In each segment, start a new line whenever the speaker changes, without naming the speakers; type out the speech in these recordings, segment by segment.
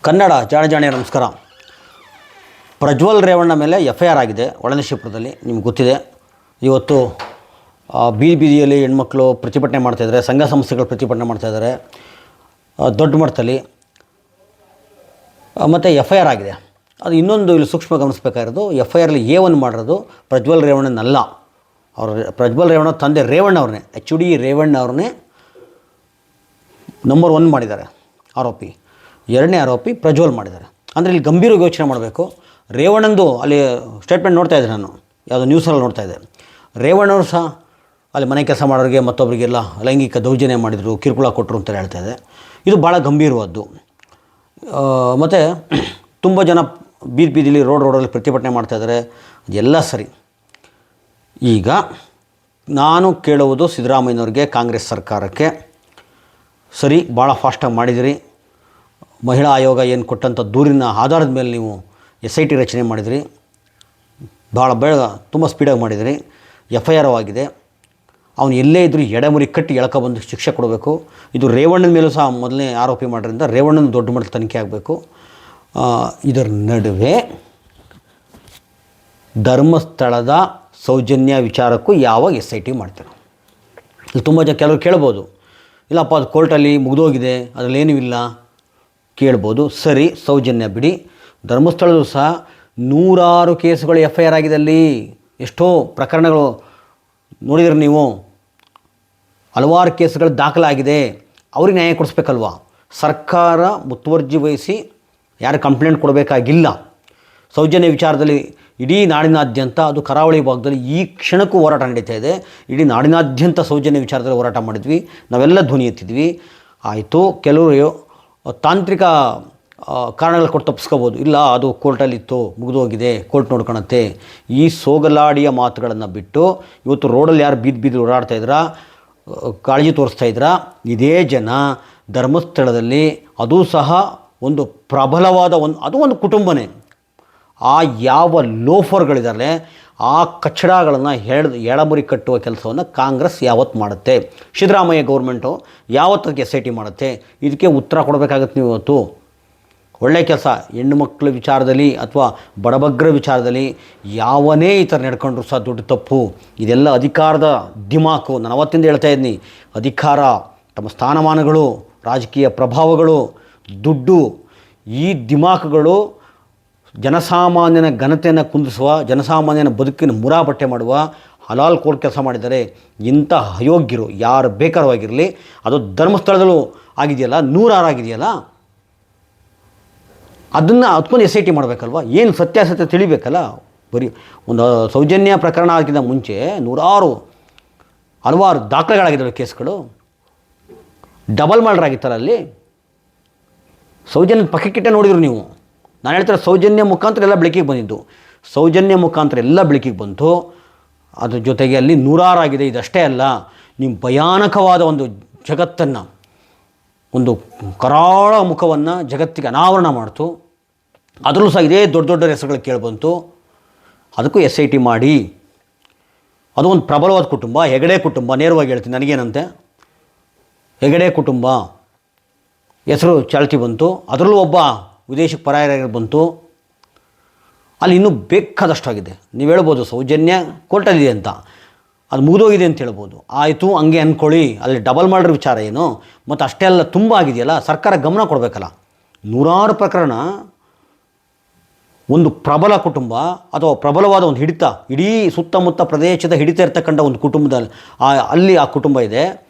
ಕನ್ನಡ ಜಾಣ ನಮಸ್ಕಾರ. ಪ್ರಜ್ವಲ್ ರೇವಣ್ಣ ಮೇಲೆ FIR ಆಗಿದೆ ಒಳನಶಿಪುರದಲ್ಲಿ. ನಿಮ್ಗೆ ಗೊತ್ತಿದೆ, ಇವತ್ತು ಬೀದಿಯಲ್ಲಿ ಹೆಣ್ಮಕ್ಳು ಪ್ರತಿಭಟನೆ ಮಾಡ್ತಾಯಿದ್ದಾರೆ, ಸಂಘ ಸಂಸ್ಥೆಗಳು ಪ್ರತಿಭಟನೆ ಮಾಡ್ತಾಯಿದ್ದಾರೆ ದೊಡ್ಡ ಮಟ್ಟದಲ್ಲಿ. ಮತ್ತು FIR ಆಗಿದೆ. ಅದು ಇನ್ನೊಂದು ಇಲ್ಲಿ ಸೂಕ್ಷ್ಮ ಗಮನಿಸಬೇಕಾಗಿರೋದು, FIRಲಿ A1 ಮಾಡಿರೋದು ಪ್ರಜ್ವಲ್ ರೇವಣ್ಣನಲ್ಲ. ಪ್ರಜ್ವಲ್ ರೇವಣ್ಣ ತಂದೆ ರೇವಣ್ಣ ಅವ್ರನ್ನೇ, HD ರೇವಣ್ಣ ಅವ್ರನ್ನೇ ನಂಬರ್ 1 ಮಾಡಿದ್ದಾರೆ ಆರೋಪಿ. ಎರಡನೇ ಆರೋಪಿ ಪ್ರಜ್ವಲ್ ಮಾಡಿದ್ದಾರೆ. ಅಂದರೆ ಇಲ್ಲಿ ಗಂಭೀರವಾಗಿ ಯೋಚನೆ ಮಾಡಬೇಕು. ರೇವಣ್ಣಂದು ಅಲ್ಲಿ ಸ್ಟೇಟ್ಮೆಂಟ್ ನೋಡ್ತಾಯಿದ್ದೆ ನಾನು, ಯಾವುದೋ ನ್ಯೂಸಲ್ಲಿ ನೋಡ್ತಾಯಿದ್ದೆ. ರೇವಣ್ಣವರು ಸಹ ಅಲ್ಲಿ ಮನೆ ಕೆಲಸ ಮಾಡೋರಿಗೆ ಮತ್ತೊಬ್ಬರಿಗೆಲ್ಲ ಲೈಂಗಿಕ ದೌರ್ಜನ್ಯ ಮಾಡಿದರು, ಕಿರುಕುಳ ಕೊಟ್ಟರು ಅಂತ ಹೇಳ್ತಾಯಿದೆ. ಇದು ಭಾಳ ಗಂಭೀರವಾದ್ದು. ಮತ್ತು ತುಂಬ ಜನ ಬೀದಿಲಿ ರೋಡಲ್ಲಿ ಪ್ರತಿಭಟನೆ ಮಾಡ್ತಾಯಿದ್ದಾರೆ. ಅದೆಲ್ಲ ಸರಿ. ಈಗ ನಾನು ಕೇಳುವುದು ಸಿದ್ದರಾಮಯ್ಯನವ್ರಿಗೆ, ಕಾಂಗ್ರೆಸ್ ಸರ್ಕಾರಕ್ಕೆ, ಸರಿ ಭಾಳ ಫಾಸ್ಟಾಗಿ ಮಾಡಿದಿರಿ. ಮಹಿಳಾ ಆಯೋಗ ಏನು ಕೊಟ್ಟಂಥ ದೂರಿನ ಆಧಾರದ ಮೇಲೆ ನೀವು SIT ರಚನೆ ಮಾಡಿದಿರಿ, ಭಾಳ ತುಂಬ ಸ್ಪೀಡಾಗಿ ಮಾಡಿದಿರಿ. FIR ಆಗಿದೆ. ಅವನು ಎಲ್ಲೇ ಇದ್ದರೂ ಎಡೆಮುರಿ ಕಟ್ಟಿ ಎಳ್ಕೊಬಂದು ಶಿಕ್ಷೆ ಕೊಡಬೇಕು. ಇದು ರೇವಣ್ಣನ ಮೇಲೂ ಸಹ ಮೊದಲನೇ ಆರೋಪಿ ಮಾಡೋದ್ರಿಂದ ರೇವಣ್ಣನ ದೊಡ್ಡ ಮಟ್ಟದ ತನಿಖೆ ಆಗಬೇಕು. ಇದರ ನಡುವೆ ಧರ್ಮಸ್ಥಳದ ಸೌಜನ್ಯ ವಿಚಾರಕ್ಕೂ ಯಾವಾಗ SIT ಮಾಡ್ತಾರೆ? ಇಲ್ಲಿ ತುಂಬ ಜನ ಕೆಲವರು ಕೇಳ್ಬೋದು, ಇಲ್ಲಪ್ಪ ಅದು ಕೋರ್ಟಲ್ಲಿ ಮುಗಿದೋಗಿದೆ, ಅದರಲ್ಲೇನೂ ಇಲ್ಲ ಕೇಳ್ಬೋದು. ಸರಿ, ಸೌಜನ್ಯ ಬಿಡಿ. ಧರ್ಮಸ್ಥಳದೂ ಸಹ ನೂರಾರು ಕೇಸುಗಳು FIR ಆಗಿದೆ. ಅಲ್ಲಿ ಎಷ್ಟೋ ಪ್ರಕರಣಗಳು ನೋಡಿದ್ರೆ ನೀವು, ಹಲವಾರು ಕೇಸುಗಳು ದಾಖಲಾಗಿದೆ. ಅವ್ರಿಗೆ ನ್ಯಾಯ ಕೊಡಿಸ್ಬೇಕಲ್ವ? ಸರ್ಕಾರ ಮುತುವರ್ಜಿ ವಹಿಸಿ ಯಾರು ಕಂಪ್ಲೇಂಟ್ ಕೊಡಬೇಕಾಗಿಲ್ಲ. ಸೌಜನ್ಯ ವಿಚಾರದಲ್ಲಿ ಇಡೀ ನಾಡಿನಾದ್ಯಂತ, ಅದು ಕರಾವಳಿ ಭಾಗದಲ್ಲಿ ಈ ಕ್ಷಣಕ್ಕೂ ಹೋರಾಟ ನಡೀತಾ ಇದೆ. ಇಡೀ ನಾಡಿನಾದ್ಯಂತ ಸೌಜನ್ಯ ವಿಚಾರದಲ್ಲಿ ಹೋರಾಟ ಮಾಡಿದ್ವಿ, ನಾವೆಲ್ಲ ಧ್ವನಿ ಎತ್ತಿದ್ವಿ. ಆಯಿತು, ಕೆಲವರು ತಾಂತ್ರಿಕ ಕಾರಣಗಳು ಕೊಟ್ಟು ತಪ್ಪಿಸ್ಕೋಬೋದು. ಇಲ್ಲ, ಅದು ಕೋರ್ಟಲ್ಲಿತ್ತು, ಮುಗಿದೋಗಿದೆ, ಕೋರ್ಟ್ ನೋಡ್ಕೊಳತ್ತೆ. ಈ ಸೋಗಲಾಡಿಯ ಮಾತುಗಳನ್ನು ಬಿಟ್ಟು ಇವತ್ತು ರೋಡಲ್ಲಿ ಯಾರು ಬೀದಿ ಓಡಾಡ್ತಾಯಿದ್ರಾ, ಕಾಳಜಿ ತೋರಿಸ್ತಾಯಿದ್ರಾ, ಇದೇ ಜನ ಧರ್ಮಸ್ಥಳದಲ್ಲಿ, ಅದೂ ಸಹ ಒಂದು ಪ್ರಬಲವಾದ ಅದು ಒಂದು ಕುಟುಂಬನೇ. ಆ ಯಾವ ಲೋಫರ್ಗಳಿದ್ದಾರೆ, ಆ ಕಚ್ಚಡಗಳನ್ನು ಎಳಮುರಿ ಕಟ್ಟುವ ಕೆಲಸವನ್ನು ಕಾಂಗ್ರೆಸ್ ಯಾವತ್ತು ಮಾಡುತ್ತೆ? ಸಿದ್ದರಾಮಯ್ಯ ಗೌರ್ಮೆಂಟು ಯಾವತ್ತಿಗೆ SIT ಮಾಡುತ್ತೆ? ಇದಕ್ಕೆ ಉತ್ತರ ಕೊಡಬೇಕಾಗತ್ತೆ ನೀವು. ಇವತ್ತು ಒಳ್ಳೆ ಕೆಲಸ, ಹೆಣ್ಣು ಮಕ್ಕಳ ವಿಚಾರದಲ್ಲಿ ಅಥವಾ ಬಡಬಗ್ಗರ ವಿಚಾರದಲ್ಲಿ ಯಾವನೇ ಈ ಥರ ನಡ್ಕೊಂಡ್ರು ಸಹ ದೊಡ್ಡ ತಪ್ಪು. ಇದೆಲ್ಲ ಅಧಿಕಾರದ ದಿಮಾಕು. ನಾನು ಅವತ್ತಿಂದ ಹೇಳ್ತಾ ಇದ್ದೀನಿ, ಅಧಿಕಾರ, ತಮ್ಮ ಸ್ಥಾನಮಾನಗಳು, ರಾಜಕೀಯ ಪ್ರಭಾವಗಳು, ದುಡ್ಡು, ಈ ದಿಮಾಕುಗಳು ಜನಸಾಮಾನ್ಯನ ಘನತೆಯನ್ನು ಕುಂದಿಸುವ, ಜನಸಾಮಾನ್ಯನ ಬದುಕಿನ ಮುರಾಬಟ್ಟೆ ಮಾಡುವ ಹಲಾಲ್ ಕೋರ್ ಕೆಲಸ ಮಾಡಿದ್ದಾರೆ. ಇಂಥ ಅಯೋಗ್ಯರು ಯಾರು ಬೇಕಾರವಾಗಿರಲಿ, ಅದು ಧರ್ಮಸ್ಥಳದಲ್ಲೂ ಆಗಿದೆಯಲ್ಲ, 106 ಆಗಿದೆಯಲ್ಲ, ಅದನ್ನು ಅದಕ್ಕೊಂದು SIT ಮಾಡಬೇಕಲ್ವ? ಏನು ಸತ್ಯಾಸತ್ಯ ತಿಳಿಬೇಕಲ್ಲ. ಬರೀ ಒಂದು ಸೌಜನ್ಯ ಪ್ರಕರಣ ಆಗಿದ್ದ ಮುಂಚೆ ಹಲವಾರು ದಾಖಲೆಗಳಾಗಿದ್ದಾವೆ ಕೇಸ್ಗಳು. ಡಬಲ್ ಮರ್ಡರ್ ಆಗಿತ್ತಲ್ಲ ಅಲ್ಲಿ. ಸೌಜನ್ಯದ ಪಕ್ಕಕ್ಕಿಟ್ಟೆ ನೋಡಿದ್ರು ನೀವು. ನಾನು ಹೇಳ್ತಾರೆ, ಸೌಜನ್ಯ ಮುಖಾಂತರ ಎಲ್ಲ ಬೆಳಕಿಗೆ ಬಂದಿದ್ದು. ಸೌಜನ್ಯ ಮುಖಾಂತರ ಎಲ್ಲ ಬೆಳಕಿಗೆ ಬಂತು. ಅದ್ರ ಜೊತೆಗೆ ಅಲ್ಲಿ 106 ಆಗಿದೆ. ಇದಷ್ಟೇ ಅಲ್ಲ, ನಿಮ್ಮ ಭಯಾನಕವಾದ ಒಂದು ಜಗತ್ತನ್ನು, ಒಂದು ಕರಾಳ ಮುಖವನ್ನು ಜಗತ್ತಿಗೆ ಅನಾವರಣ ಮಾಡ್ತು. ಅದರಲ್ಲೂ ಸಹ ಇದೇ ದೊಡ್ಡ ಹೆಸರುಗಳು ಕೇಳಿಬಂತು. ಅದಕ್ಕೂ SIT ಮಾಡಿ. ಅದು ಒಂದು ಪ್ರಬಲವಾದ ಕುಟುಂಬ, ಹೆಗಡೆ ಕುಟುಂಬ. ನೇರವಾಗಿ ಹೇಳ್ತೀನಿ, ನನಗೇನಂತೆ, ಹೆಗಡೆ ಕುಟುಂಬ ಹೆಸರು ಚಾಲ್ತಿ ಬಂತು. ಅದರಲ್ಲೂ ಒಬ್ಬ ವಿದೇಶಕ್ಕೆ ಪರಾರಿಯಾಗಿ ಬಂತು. ಅಲ್ಲಿ ಇನ್ನೂ ಬೇಕಾದಷ್ಟಾಗಿದೆ. ನೀವು ಹೇಳ್ಬೋದು ಸೌಜನ್ಯ ಕೋರ್ಟಲ್ಲಿದೆ ಅಂತ, ಅದು ಮುಗಿದೋಗಿದೆ ಅಂತ ಹೇಳ್ಬೋದು. ಆಯಿತು, ಹಂಗೆ ಅಂದ್ಕೊಳ್ಳಿ. ಅಲ್ಲಿ ಡಬಲ್ ಮರ್ಡರ್ ವಿಚಾರ ಏನು, ಮತ್ತು ಅಷ್ಟೇ ಅಲ್ಲ, ತುಂಬ ಆಗಿದೆಯಲ್ಲ, ಸರ್ಕಾರ ಗಮನ ಕೊಡಬೇಕಲ್ಲ. 106 ಪ್ರಕರಣ, ಒಂದು ಪ್ರಬಲ ಕುಟುಂಬ ಅಥವಾ ಪ್ರಬಲವಾದ ಒಂದು ಹಿಡಿತ, ಇಡೀ ಸುತ್ತಮುತ್ತ ಪ್ರದೇಶದ ಹಿಡಿತ ಇರ್ತಕ್ಕಂಥ ಒಂದು ಕುಟುಂಬದಲ್ಲಿ ಅಲ್ಲಿ ಆ ಕುಟುಂಬ ಇದೆ.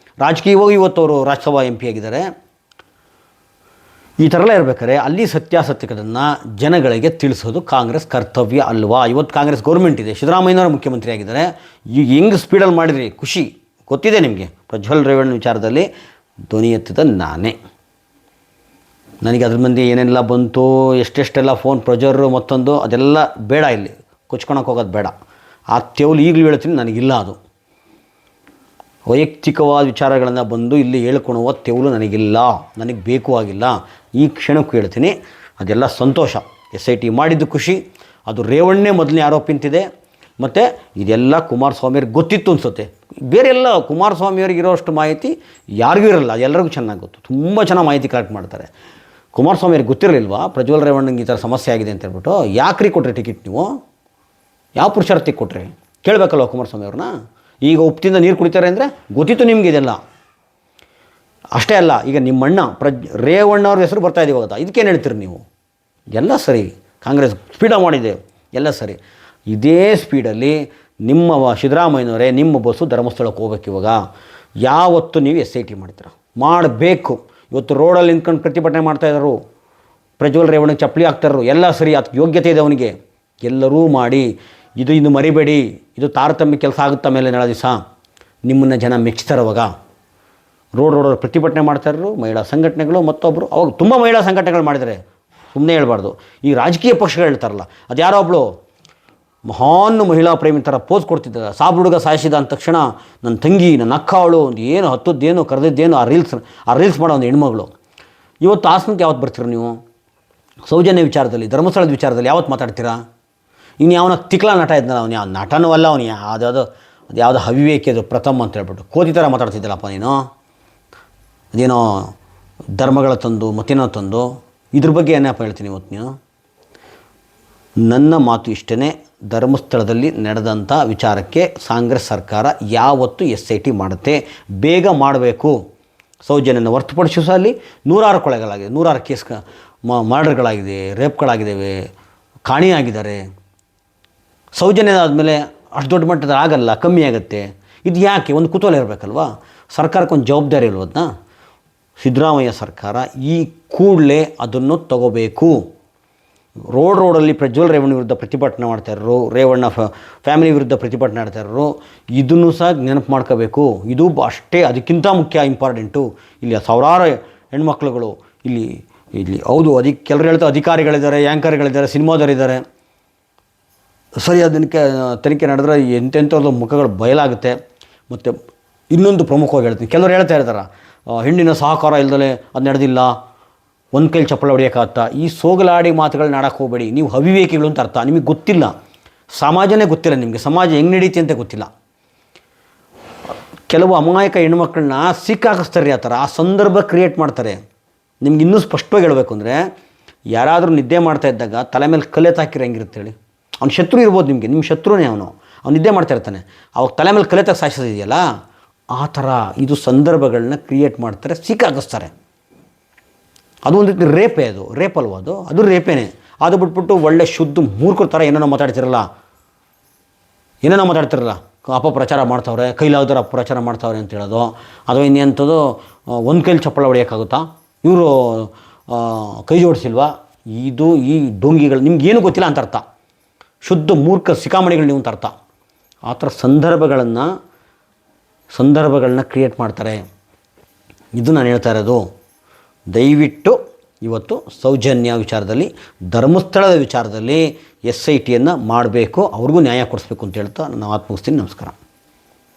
ರಾಜಕೀಯವಾಗಿ ಇವತ್ತು ಅವರು ರಾಜ್ಯಸಭಾ MP ಆಗಿದ್ದಾರೆ. ಈ ಥರ ಎಲ್ಲ ಇರಬೇಕಾದ್ರೆ ಅಲ್ಲಿ ಸತ್ಯಾಸತ್ಯಗಳನ್ನು ಜನಗಳಿಗೆ ತಿಳಿಸೋದು ಕಾಂಗ್ರೆಸ್ ಕರ್ತವ್ಯ ಅಲ್ವಾ? ಇವತ್ತು ಕಾಂಗ್ರೆಸ್ ಗೌರ್ಮೆಂಟ್ ಇದೆ, ಸಿದ್ದರಾಮಯ್ಯನವರು ಮುಖ್ಯಮಂತ್ರಿ ಆಗಿದ್ದಾರೆ. ಈಗ ಹೆಂಗೆ ಸ್ಪೀಡಲ್ಲಿ ಮಾಡಿದ್ರಿ, ಖುಷಿ ಗೊತ್ತಿದೆ ನಿಮಗೆ. ಪ್ರಜ್ವಲ್ ರೇವಣ್ಣ ವಿಚಾರದಲ್ಲಿ ಧ್ವನಿ ಎತ್ತಿದ ನಾನೇ. ನನಗೆ ಅದ್ರ ಮಂದಿ ಏನೆಲ್ಲ ಬಂತು, ಎಷ್ಟೆಷ್ಟೆಲ್ಲ ಫೋನ್ ಪ್ರಜರು ಮತ್ತೊಂದು, ಅದೆಲ್ಲ ಬೇಡ. ಇಲ್ಲಿ ಕೊಚ್ಕೊಳಕ್ಕೆ ಹೋಗೋದು ಬೇಡ. ಆ ತೆವಲು ಈಗಲೂ ಹೇಳ್ತೀನಿ, ನನಗಿಲ್ಲ. ಅದು ವೈಯಕ್ತಿಕವಾದ ವಿಚಾರಗಳನ್ನು ಬಂದು ಇಲ್ಲಿ ಹೇಳ್ಕೊಳುವ ತೆವಲು ನನಗಿಲ್ಲ, ನನಗೆ ಬೇಕು ಆಗಿಲ್ಲ. ಈ ಕ್ಷಣಕ್ಕೂ ಹೇಳ್ತೀನಿ, ಅದೆಲ್ಲ ಸಂತೋಷ. SIT ಮಾಡಿದ್ದು ಖುಷಿ. ಅದು ರೇವಣ್ಣೇ ಮೊದಲನೇ ಆರೋಪಿ ಅಂತಿದೆ. ಮತ್ತು ಇದೆಲ್ಲ ಕುಮಾರಸ್ವಾಮಿಯವ್ರಿಗೆ ಗೊತ್ತಿತ್ತು ಅನಿಸುತ್ತೆ. ಬೇರೆಲ್ಲ ಕುಮಾರಸ್ವಾಮಿಯವ್ರಿಗೆ ಇರೋಷ್ಟು ಮಾಹಿತಿ ಯಾರಿಗೂ ಇರಲ್ಲ, ಎಲ್ಲರಿಗೂ ಚೆನ್ನಾಗಿ ಗೊತ್ತು. ತುಂಬ ಚೆನ್ನಾಗಿ ಮಾಹಿತಿ ಕಲೆಕ್ಟ್ ಮಾಡ್ತಾರೆ. ಕುಮಾರಸ್ವಾಮಿ ಅವ್ರಿಗೆ ಗೊತ್ತಿರಲಿಲ್ವಾ ಪ್ರಜ್ವಲ್ ರೇವಣ್ಣಂಗೆ ಈ ಥರ ಸಮಸ್ಯೆ ಆಗಿದೆ ಅಂತ ಹೇಳ್ಬಿಟ್ಟು? ಯಾಕ್ರಿ ಕೊಟ್ರಿ ಟಿಕೆಟ್ ನೀವು? ಯಾವ ಪುರುಷಾರ್ಥಕ್ಕೆ ಕೊಟ್ರಿ? ಕೇಳಬೇಕಲ್ವ ಕುಮಾರಸ್ವಾಮಿ ಅವ್ರನ್ನ? ಈಗ ಉಪ್ಪಿಂದ ನೀರು ಕುಡಿತಾರೆ ಅಂದರೆ ಗೊತ್ತಿತ್ತು ನಿಮಗೆ ಇದೆಲ್ಲ. ಅಷ್ಟೇ ಅಲ್ಲ, ಈಗ ನಿಮ್ಮಣ್ಣ ರೇವಣ್ಣ ಅವ್ರ ಹೆಸರು ಬರ್ತಾ ಇದೆ ಇವಾಗ, ಇದಕ್ಕೇನು ಹೇಳ್ತೀರಿ ನೀವು? ಎಲ್ಲ ಸರಿ, ಕಾಂಗ್ರೆಸ್ ಸ್ಪೀಡ ಮಾಡಿದೆ, ಎಲ್ಲ ಸರಿ. ಇದೇ ಸ್ಪೀಡಲ್ಲಿ ನಿಮ್ಮ ಸಿದ್ದರಾಮಯ್ಯನವರೇ ನಿಮ್ಮ ಬಸ್ಸು ಧರ್ಮಸ್ಥಳಕ್ಕೆ ಹೋಗ್ಬೇಕು. ಇವಾಗ ಯಾವತ್ತು ನೀವು SIT ಮಾಡ್ತೀರ? ಮಾಡಬೇಕು. ಇವತ್ತು ರೋಡಲ್ಲಿ ನಿಂತ್ಕೊಂಡು ಪ್ರತಿಭಟನೆ ಮಾಡ್ತಾಯಿದ್ರು, ಪ್ರಜ್ವಲ್ ರೇವಣ್ಣಗೆ ಚಪ್ಪಲಿ ಹಾಕ್ತಾರು, ಎಲ್ಲ ಸರಿ, ಅದಕ್ಕೆ ಯೋಗ್ಯತೆ ಇದೆ ಅವನಿಗೆ. ಎಲ್ಲರೂ ಮಾಡಿ, ಇದು ಮರಿಬೇಡಿ, ಇದು ತಾರತಮ್ಯ ಕೆಲಸ ಆಗುತ್ತಾ ಮೇಲೆ ನಾಳೆ ದಿವಸ ನಿಮ್ಮನ್ನು ಜನ ಮೆಚ್ತಾರವಾಗ. ರೋಡಲ್ಲಿ ಪ್ರತಿಭಟನೆ ಮಾಡ್ತಾಯಿದ್ರು ಮಹಿಳಾ ಸಂಘಟನೆಗಳು, ಮತ್ತೊಬ್ಬರು ಅವಾಗ ತುಂಬ ಮಹಿಳಾ ಸಂಘಟನೆಗಳು ಮಾಡಿದ್ದಾರೆ, ಸುಮ್ಮನೆ ಹೇಳ್ಬಾರ್ದು. ಈ ರಾಜಕೀಯ ಪಕ್ಷಗಳು ಹೇಳ್ತಾರಲ್ಲ, ಅದು ಯಾರೋ ಒಬ್ಬಳು ಮಹಾನ್ ಮಹಿಳಾ ಪ್ರೇಮಿ ಥರ ಪೋಸ್ ಕೊಡ್ತಿದ್ದ, ಸಾಬ್ ಹುಡುಗ ಸಾಯಿಸಿದ ಅಂದ ತಕ್ಷಣ ನನ್ನ ತಂಗಿ, ನನ್ನ ಅಕ್ಕ, ಅವಳು ಒಂದು ಏನು ಹತ್ತದ್ದೇನು ಕರೆದಿದ್ದೇನು ಆ ರೀಲ್ಸ್ ಮಾಡೋ ಒಂದು ಹೆಣ್ಮಗಳು. ಇವತ್ತು ಹಾಸನಕ್ಕೆ ಯಾವತ್ತು ಬರ್ತೀರ ನೀವು? ಸೌಜನ್ಯ ವಿಚಾರದಲ್ಲಿ, ಧರ್ಮಸ್ಥಳದ ವಿಚಾರದಲ್ಲಿ ಯಾವತ್ತು ಮಾತಾಡ್ತೀರಾ? ಇನ್ನು ಯಾವನ ತಿಕ್ಲ ನಟ ಇದ್ನಲ್ಲ, ಅವನು ಯಾವ ನಟನೂ ಅಲ್ಲ, ಅವನು ಯಾವುದೋ ಅವಿವೇಕಿ, ಅದು ಪ್ರಥಮ ಅಂತ ಹೇಳ್ಬಿಟ್ಟು ಕೋತಿ ಥರ ಮಾತಾಡ್ತಿದ್ದಲ್ಲಪ್ಪ ನೀನು. ಅದೇನೋ ಧರ್ಮಗಳ ತಂದು ಮತ್ತೇನೋ ತಂದು, ಇದ್ರ ಬಗ್ಗೆ ಏನಪ್ಪ ಹೇಳ್ತೀನಿ ಇವತ್ತು ನೀನು? ನನ್ನ ಮಾತು ಇಷ್ಟೇ, ಧರ್ಮಸ್ಥಳದಲ್ಲಿ ನಡೆದಂಥ ವಿಚಾರಕ್ಕೆ ಕಾಂಗ್ರೆಸ್ ಸರ್ಕಾರ ಯಾವತ್ತು SIT ಮಾಡುತ್ತೆ, ಬೇಗ ಮಾಡಬೇಕು. ಸೌಜನ್ಯನ ಹೊರತುಪಡಿಸಿ ಸಹ ಅಲ್ಲಿ 100 ಕೊಲೆಗಳಾಗಿದೆ, 100 ಕೇಸ್ ಮರ್ಡರ್ಗಳಾಗಿದೆ, ರೇಪ್ಗಳಾಗಿದ್ದಾವೆ, ಕಾಣೆಯಾಗಿದ್ದಾರೆ. ಸೌಜನ್ಯದಾದಮೇಲೆ ಅಷ್ಟು ದೊಡ್ಡ ಮಟ್ಟದ ಆಗಲ್ಲ, ಕಮ್ಮಿ ಆಗುತ್ತೆ. ಇದು ಯಾಕೆ? ಒಂದು ಕುತೂಹಲ ಇರಬೇಕಲ್ವಾ? ಸರ್ಕಾರಕ್ಕೊಂದು ಜವಾಬ್ದಾರಿ ಇಲ್ವದನ್ನ? ಸಿದ್ದರಾಮಯ್ಯ ಸರ್ಕಾರ ಈ ಕೂಡಲೇ ಅದನ್ನು ತಗೋಬೇಕು. ರೋಡಲ್ಲಿ ಪ್ರಜ್ವಲ್ ರೇವಣ್ಣ ವಿರುದ್ಧ ಪ್ರತಿಭಟನೆ ಮಾಡ್ತಾಯಿದ್ರು, ರೇವಣ್ಣ ಫ್ಯಾಮಿಲಿ ವಿರುದ್ಧ ಪ್ರತಿಭಟನೆ ಮಾಡ್ತಾಯಿದ್ರು, ಇದನ್ನು ಸಹ ನೆನಪು ಮಾಡ್ಕೋಬೇಕು. ಇದು ಅಷ್ಟೇ, ಅದಕ್ಕಿಂತ ಮುಖ್ಯ ಇಂಪಾರ್ಟೆಂಟು. ಇಲ್ಲಿ ಸಾವಿರಾರು ಹೆಣ್ಮಕ್ಳುಗಳು ಇಲ್ಲಿ ಹೌದು, ಕೆಲವರು ಹೇಳ್ತಾರೆ ಅಧಿಕಾರಿಗಳಿದ್ದಾರೆ, ಆ್ಯಂಕರ್ಗಳಿದ್ದಾರೆ, ಸಿನಿಮಾದವರಿದ್ದಾರೆ. ಸರಿ, ಅದಕ್ಕೆ ತನಿಖೆ ನಡೆದ್ರೆ ಎಂತೆಂಥದ್ದು ಮುಖಗಳು ಬಯಲಾಗುತ್ತೆ. ಮತ್ತು ಇನ್ನೊಂದು ಪ್ರಮುಖವಾಗಿ ಹೇಳ್ತೀನಿ, ಕೆಲವರು ಹೇಳ್ತಾ ಇರ್ತಾರೆ ಹೆಣ್ಣಿನ ಸಹಕಾರ ಇಲ್ದಲೆ ಅದು ನಡೆದಿಲ್ಲ, ಒಂದು ಕೈಲಿ ಚಪ್ಪಳ ಹೊಡೆಯೋಕ್ಕಾಗತ್ತಾ? ಈ ಸೋಗಲಾಡಿ ಮಾತುಗಳನ್ನ ಆಡೋಕ್ಕೆ ಹೋಗಬೇಡಿ. ನೀವು ಅವಿವೇಕಿಗಳು ಅಂತ ಅರ್ಥ. ನಿಮಗೆ ಗೊತ್ತಿಲ್ಲ, ಸಮಾಜನೇ ಗೊತ್ತಿಲ್ಲ ನಿಮಗೆ, ಸಮಾಜ ಹೆಂಗೆ ನಡೀತಿ ಅಂತ ಗೊತ್ತಿಲ್ಲ. ಕೆಲವು ಅಮಾಯಕ ಹೆಣ್ಮಕ್ಳನ್ನ ಸಿಕ್ಕಾಕಿಸ್ತಾರೆ, ಆ ಥರ ಆ ಸಂದರ್ಭ ಕ್ರಿಯೇಟ್ ಮಾಡ್ತಾರೆ. ನಿಮ್ಗೆ ಇನ್ನೂ ಸ್ಪಷ್ಟವಾಗಿ ಹೇಳಬೇಕು ಅಂದರೆ, ಯಾರಾದರೂ ನಿದ್ದೆ ಮಾಡ್ತಾ ಇದ್ದಾಗ ತಲೆ ಮೇಲೆ ಕಲೆತಾಕಿರೋ ಹೆಂಗಿರುತ್ತೆ ಹೇಳಿ? ಅವ್ನ ಶತ್ರು ಇರ್ಬೋದು ನಿಮಗೆ, ನಿಮ್ಮ ಶತ್ರುನೇ ಅವ್ನು ನಿದ್ದೆ ಮಾಡ್ತಾ ಇರ್ತಾನೆ, ಅವಾಗ ತಲೆ ಮೇಲೆ ಕಲೆತಾಗಿ ಸಾಯಿಸೋದಿದೆಯಲ್ಲ, ಆ ಥರ ಇದು ಸಂದರ್ಭಗಳನ್ನ ಕ್ರಿಯೇಟ್ ಮಾಡ್ತಾರೆ, ಸಿಕ್ಕಾಕಿಸ್ತಾರೆ. ಅದು ಒಂದು ರೀತಿ ರೇಪೇ, ಅದು ರೇಪ್ ಅಲ್ವ? ಅದು ರೇಪೇನೆ. ಅದು ಬಿಟ್ಬಿಟ್ಟು ಒಳ್ಳೆ ಶುದ್ಧ ಮೂರ್ಖರ ಥರ ಏನೇನೋ ಮಾತಾಡ್ತಿರಲ್ಲ, ಅಪಪ್ರಚಾರ ಮಾಡ್ತಾವ್ರೆ, ಕೈಲಾಗದವ್ರು ಅಪಪ್ರಚಾರ ಮಾಡ್ತಾವ್ರೆ ಅಂತ ಹೇಳೋದು. ಅಥವಾ ಇನ್ನೆಂಥದ್ದು ಒಂದು ಕೈಲಿ ಚಪ್ಪಳ ಹೊಡೆಯೋಕ್ಕಾಗುತ್ತಾ? ಇವರು ಕೈ ಜೋಡಿಸಿಲ್ವಾ? ಇದು ಈ ಡೊಂಗಿಗಳು ನಿಮ್ಗೇನು ಗೊತ್ತಿಲ್ಲ ಅಂತ ಅರ್ಥ. ಶುದ್ಧ ಮೂರ್ಖ ಸಿಕಾಮಣಿಗಳು ನೀವು ಅಂತ ಅರ್ಥ. ಆ ಥರ ಸಂದರ್ಭಗಳನ್ನ ಕ್ರಿಯೇಟ್ ಮಾಡ್ತಾರೆ. ಇದು ನಾನು ಹೇಳ್ತಾ ಇರೋದು. ದಯವಿಟ್ಟು ಇವತ್ತು ಸೌಜನ್ಯ ವಿಚಾರದಲ್ಲಿ, ಧರ್ಮಸ್ಥಳದ ವಿಚಾರದಲ್ಲಿ SITಯನ್ನು ಮಾಡಬೇಕು, ಅವ್ರಿಗೂ ನ್ಯಾಯ ಕೊಡಿಸ್ಬೇಕು ಅಂತ ಹೇಳ್ತಾ ನಾನು ಮಾತು ಮುಗಿಸ್ತೀನಿ. ನಮಸ್ಕಾರ.